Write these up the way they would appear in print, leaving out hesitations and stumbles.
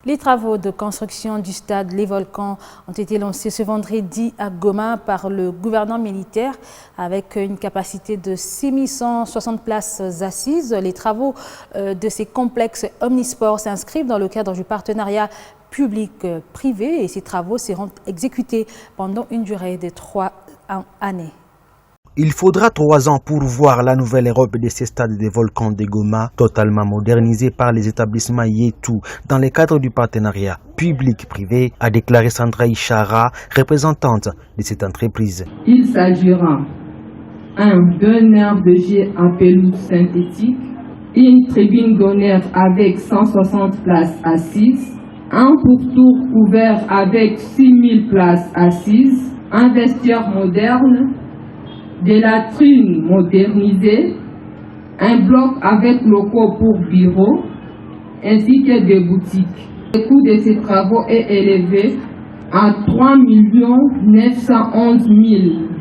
Les travaux de construction du stade Les Volcans ont été lancés ce vendredi à Goma par le gouvernement militaire avec une capacité de 6160 places assises. Les travaux de ces complexes omnisports s'inscrivent dans le cadre du partenariat public-privé et ces travaux seront exécutés pendant une durée de 3 années. Il faudra 3 ans pour voir la nouvelle Europe de ces stades des volcans de Goma, totalement modernisés par les établissements Yetu dans le cadre du partenariat public-privé, a déclaré Sandra Ishara, représentante de cette entreprise. Il s'agira d'un aire de jet à pelouse synthétique, une tribune d'honneur avec 160 places assises, un pourtour couvert avec 6000 places assises, un vestiaire moderne, des latrines modernisées, un bloc avec locaux pour bureaux, ainsi que des boutiques. Le coût de ces travaux est élevé à 3 911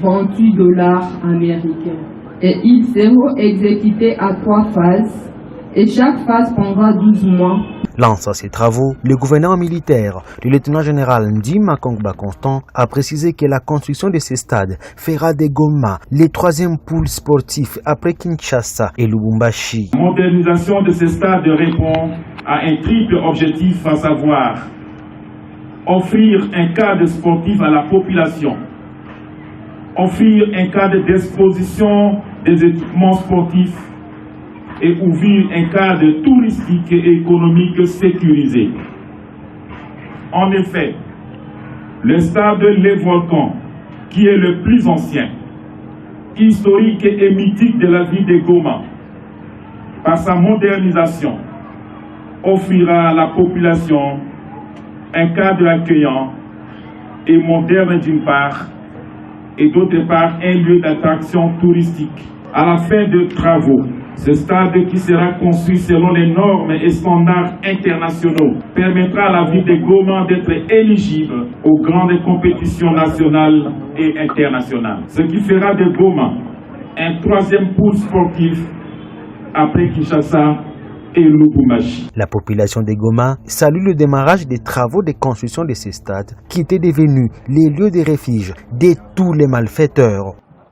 028 $ américains. Et ils seront exécutés à 3 phases, et chaque phase prendra 12 mois. Lançant ces travaux, le gouverneur militaire, le lieutenant-général Ndima Kongba Constant, a précisé que la construction de ces stades fera de Goma les 3e pôles sportifs après Kinshasa et Lubumbashi. La modernisation de ces stades répond à un triple objectif, à savoir offrir un cadre sportif à la population, offrir un cadre d'exposition des équipements sportifs et ouvrir un cadre touristique et économique sécurisé. En effet, le stade Les Volcans, qui est le plus ancien, historique et mythique de la ville de Goma, par sa modernisation, offrira à la population un cadre accueillant et moderne d'une part, et d'autre part un lieu d'attraction touristique. À la fin des travaux, ce stade qui sera construit selon les normes et standards internationaux permettra à la ville de Goma d'être éligible aux grandes compétitions nationales et internationales. Ce qui fera de Goma un 3e pôle sportif après Kinshasa et Lubumbashi. La population de Goma salue le démarrage des travaux de construction de ces stades qui étaient devenus les lieux de refuge de tous les malfaiteurs.